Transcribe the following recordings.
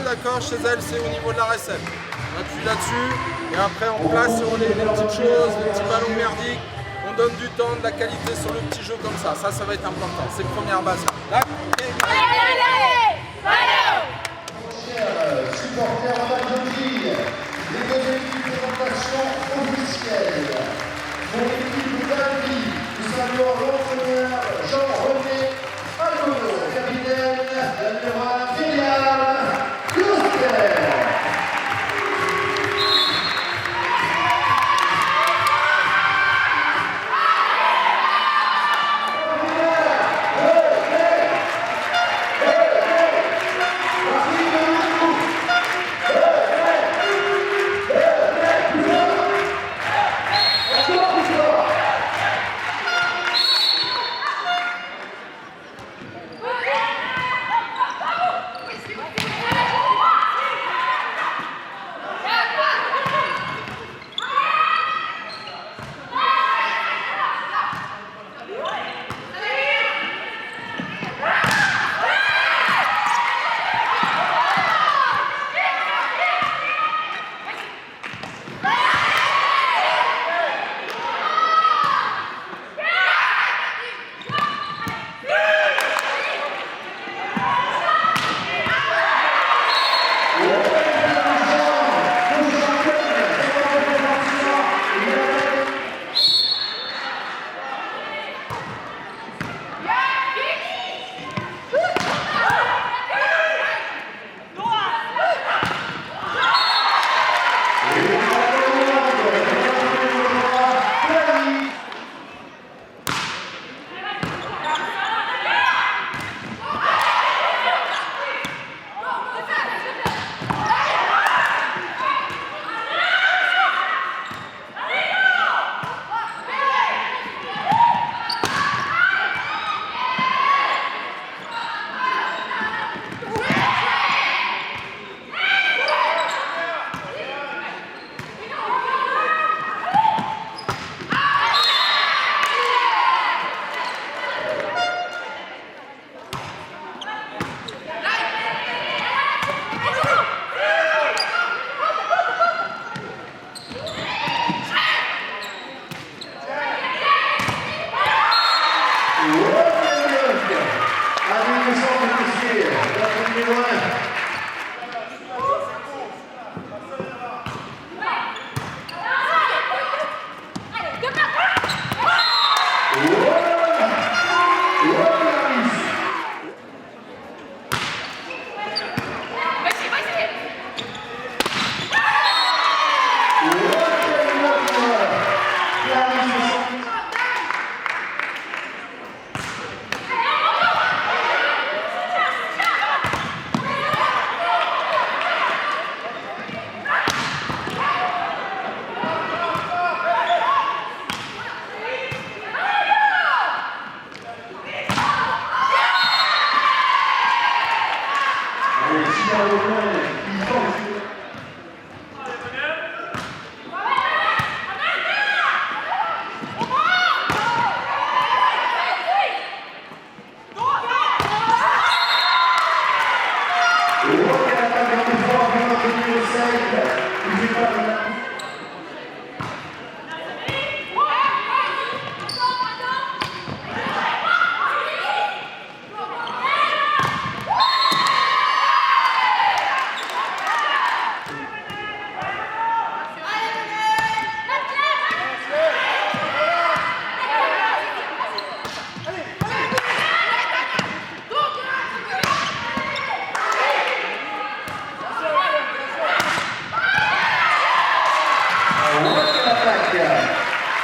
balle, d'accord, chez elle, c'est au niveau de la recette. On appuie là-dessus, et après on place sur les petites choses, les petits ballons merdiques. On donne du temps, de la qualité sur le petit jeu comme ça. Ça va être important. C'est première base. D'accord. Supporters à Bajoki, les deux équipes de rotation officielle. Pour l'équipe d'Albi, nous saluons l'entraîneur Jean-René Algono, capitaine, l'amiral Filial Coster.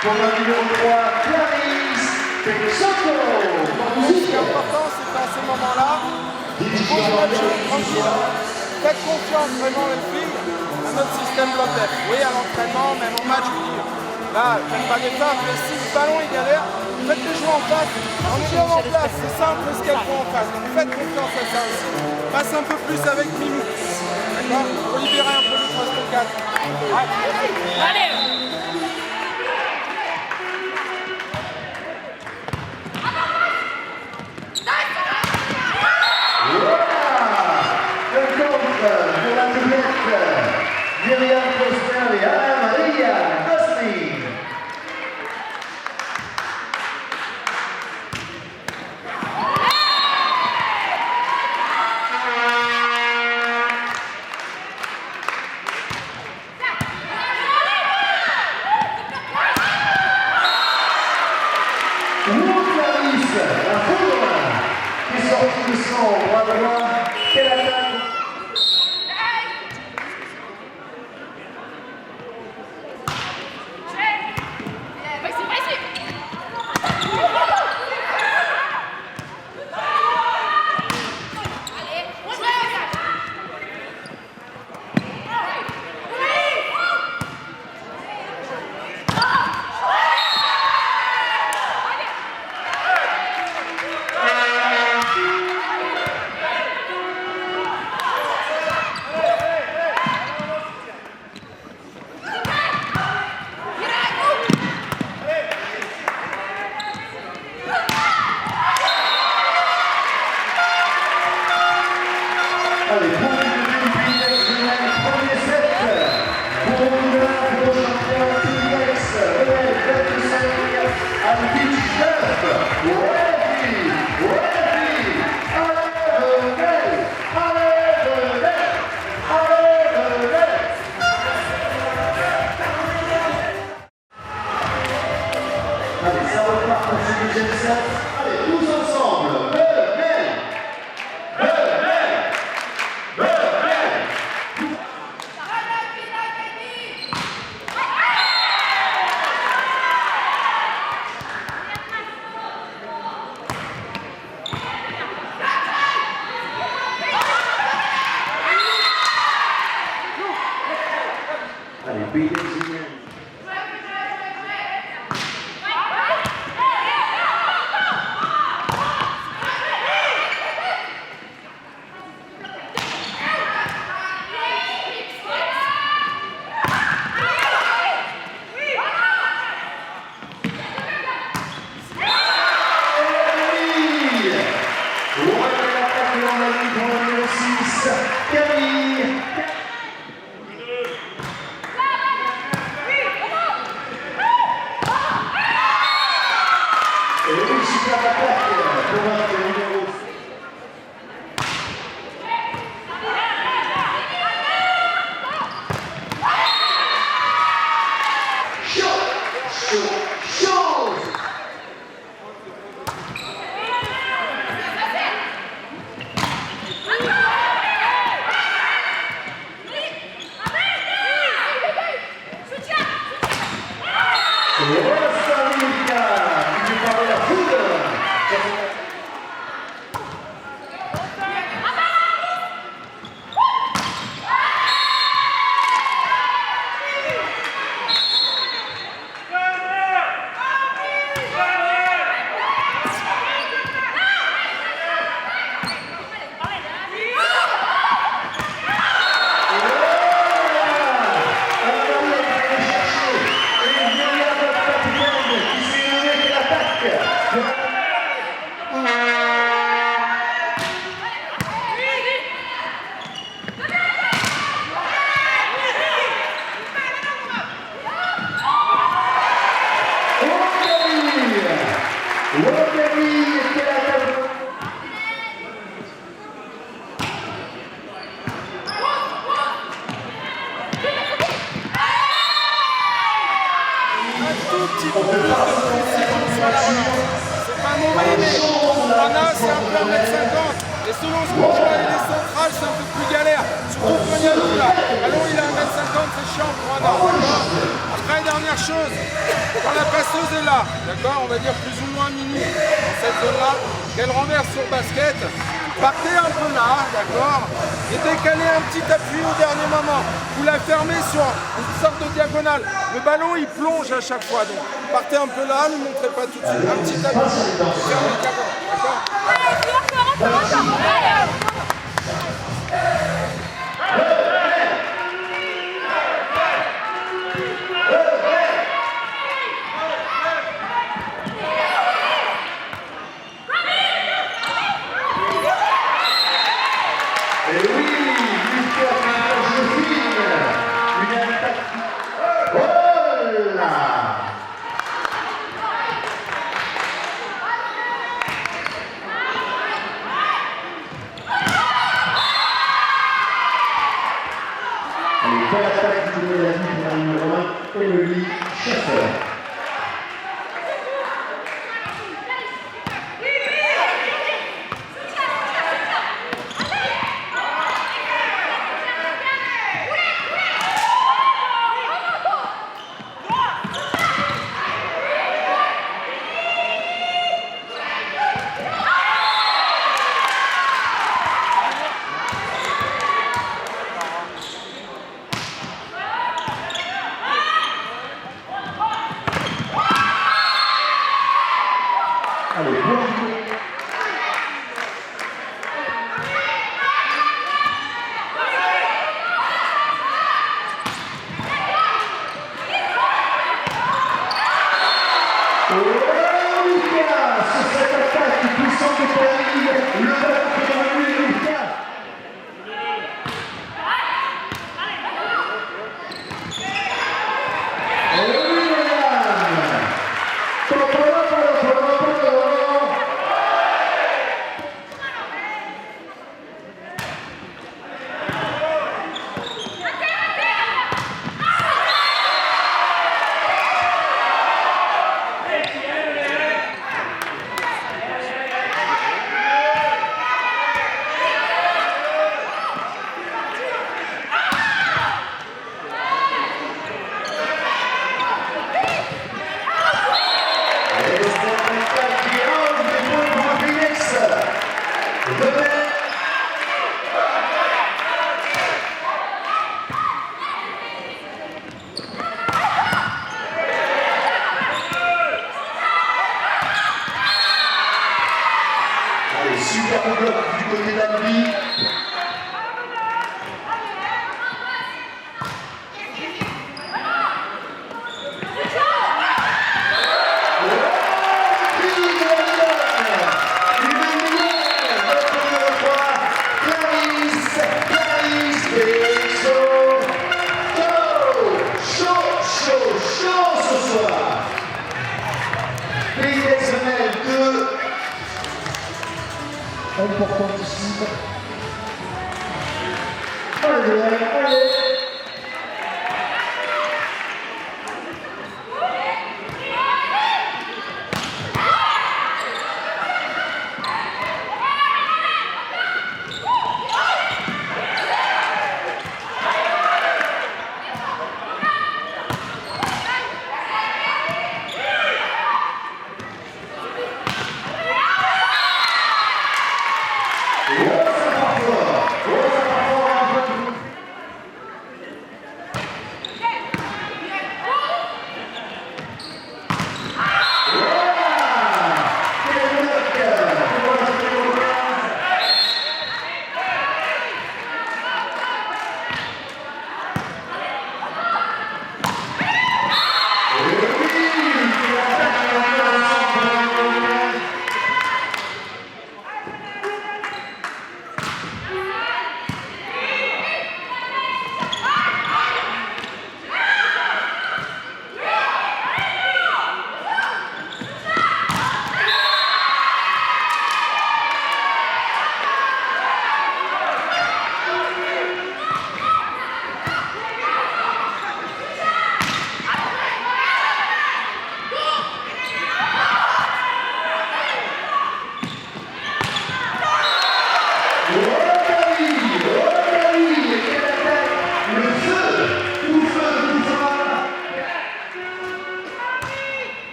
Pour le numéro 3, Clarisse Peixoto. Ce qui est important, c'est qu'à ces moments-là, vous jouez tranquille. Faites confiance vraiment les filles à notre système bloc-F. Oui, à l'entraînement, même au match, je veux dire. Là, faites pas d'effort, mais si le ballon est galère, faites les jouer en face, en ayant en place. C'est simple ce qu'elles font en face. Donc faites confiance à ça aussi. Passe un peu plus avec Mimou. D'accord? Faut libérer un peu le 3-4. Allez! Le contre William Cosnell et Ana Maria Gosling. La foudre qui est sortie de son bras droit. Quelle attaque! Allez, pour le premier set, pour le champion Pilex, Renel 25, Alvich 9, Ready, allez, ça repart pour ce deuxième set. Allez, tous ensemble, allez, Pilex again. Camille. Et oui, super attaque pour notre numéro. Chose. Rosalika, qui lui parle la foudre. Petit peu plus de précision sur la relance. C'est pas mauvais, mais Anna, c'est un peu 1m50. Et selon ce qu'on voit, il est central, c'est un peu plus galère. Surtout quand il y a nous là. Allons, il a 1m50, c'est chiant pour Anna. Après, dernière chose, quand la passeuse est là, d'accord, on va dire plus ou moins minute dans cette zone-là, qu'elle renverse sur basket, partez un peu là, d'accord, et décalez un petit appui au dernier moment. Vous la fermez sur une sorte de diagonale. Le ballon, il plonge à chaque fois, donc partez un peu là, ne montrez pas tout de suite. Un petit appui, fermez le diagonale, d'accord. Et oui, Lucas Joséphine, une Allez, belle attaque du numéro 1 pour la numéro 1, Émilie Chasseur. Allez, bon. Sur cette attaque puissante de Paris, le ballon qui est revenu et Lucas. Super bloc du côté d'Albi. Importantissime. Allez, allez.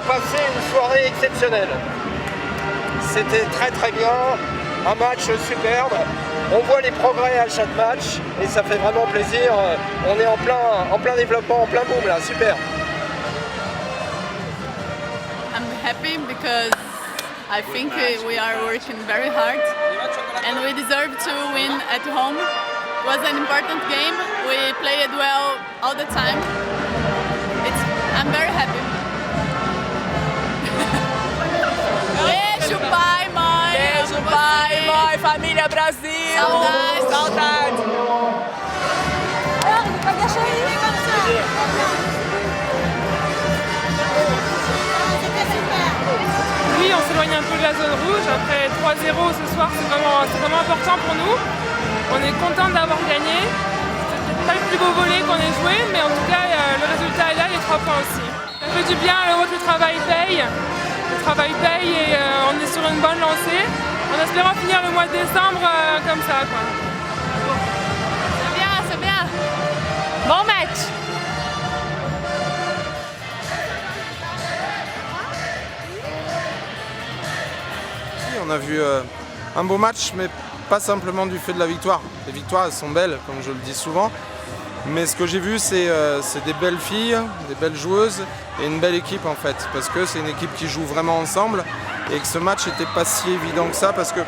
passé une soirée exceptionnelle. C'était très très bien, un match superbe. On voit les progrès à chaque match et ça fait vraiment plaisir. On est en plein développement, en plein boom là, super. I'm happy because I think we are working very hard and we deserve to win at home. It was an important game. We played well all the time. I'm very happy. Beijo, pai, mãe. Beijo, pai, mãe, família Brasil. Saudade. Saudade. Oui, on s'éloigne un peu de la zone rouge. Après 3-0 ce soir, c'est vraiment important pour nous. On est content d'avoir gagné. C'est peut-être pas le plus beau volley qu'on ait joué, mais en tout cas, le résultat est là, les 3 points aussi. Ça fait du bien, le travail paye. Le travail paye et on est sur une bonne lancée. En espérant finir le mois de décembre comme ça, quoi. C'est bien. Bon match. On a vu un beau match, mais pas simplement du fait de la victoire. Les victoires, elles sont belles, comme je le dis souvent. Mais ce que j'ai vu, c'est des belles filles, des belles joueuses et une belle équipe en fait. Parce que c'est une équipe qui joue vraiment ensemble et que ce match n'était pas si évident que ça parce que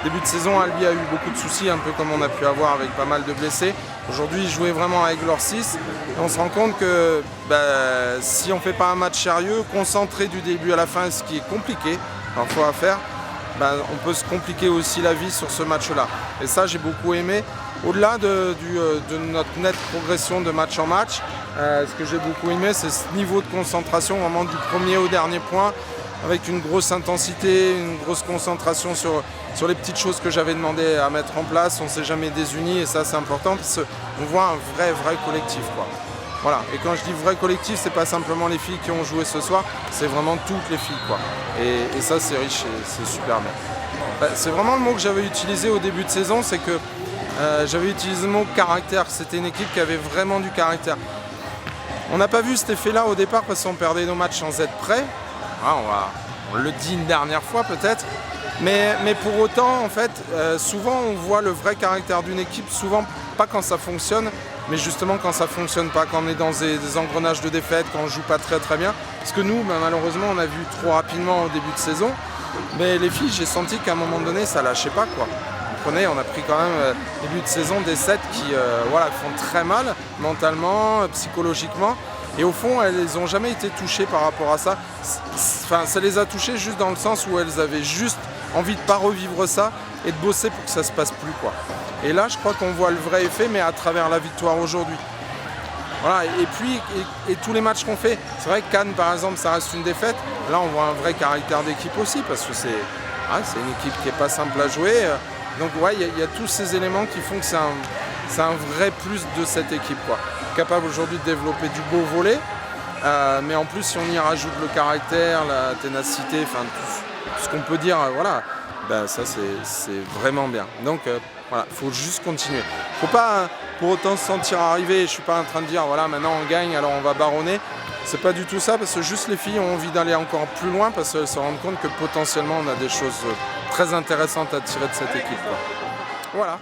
début de saison, Albi a eu beaucoup de soucis, un peu comme on a pu avoir avec pas mal de blessés. Aujourd'hui, ils jouaient vraiment avec leurs 6 et on se rend compte que si on ne fait pas un match sérieux, concentré du début à la fin, ce qui est compliqué parfois à faire, on peut se compliquer aussi la vie sur ce match-là. Et ça, j'ai beaucoup aimé. Au-delà de notre nette progression de match en match, ce que j'ai beaucoup aimé, c'est ce niveau de concentration, vraiment du premier au dernier point, avec une grosse intensité, une grosse concentration sur les petites choses que j'avais demandé à mettre en place. On ne s'est jamais désunis et ça, c'est important parce qu'on voit un vrai collectif, quoi. Voilà. Et quand je dis vrai collectif, c'est pas simplement les filles qui ont joué ce soir, c'est vraiment toutes les filles, quoi. Et ça, c'est riche et c'est super bien. C'est vraiment le mot que j'avais utilisé au début de saison, c'est que j'avais utilisé le mot caractère. C'était une équipe qui avait vraiment du caractère. On n'a pas vu cet effet-là au départ parce qu'on perdait nos matchs sans être prêts. On le dit une dernière fois peut-être. Mais pour autant, en fait, souvent on voit le vrai caractère d'une équipe, souvent pas quand ça fonctionne, mais justement quand ça fonctionne pas, quand on est dans des engrenages de défaite, quand on joue pas très bien. Parce que nous, malheureusement, on a vu trop rapidement au début de saison. Mais les filles, j'ai senti qu'à un moment donné, ça lâchait pas, quoi. Vous comprenez, on a pris quand même début de saison des sets qui font très mal mentalement, psychologiquement. Et au fond, elles n'ont jamais été touchées par rapport à ça. Enfin, ça les a touchées juste dans le sens où elles avaient juste envie de ne pas revivre ça et de bosser pour que ça ne se passe plus, quoi. Et là, je crois qu'on voit le vrai effet, mais à travers la victoire aujourd'hui. Voilà, et puis tous les matchs qu'on fait, c'est vrai que Cannes, par exemple, ça reste une défaite. Là, on voit un vrai caractère d'équipe aussi, parce que c'est une équipe qui n'est pas simple à jouer. Donc, ouais, il y a tous ces éléments qui font que c'est un vrai plus de cette équipe, quoi. Capable aujourd'hui de développer du beau volley, mais en plus, si on y rajoute le caractère, la ténacité, enfin, tout ce qu'on peut dire, voilà, ça, c'est vraiment bien. Donc, voilà, il faut juste continuer. Il ne faut pas pour autant se sentir arrivé. Je ne suis pas en train de dire, voilà, maintenant on gagne, alors on va baronner. C'est pas du tout ça, parce que juste les filles ont envie d'aller encore plus loin, parce qu'elles se rendent compte que potentiellement on a des choses très intéressantes à tirer de cette équipe, quoi. Voilà.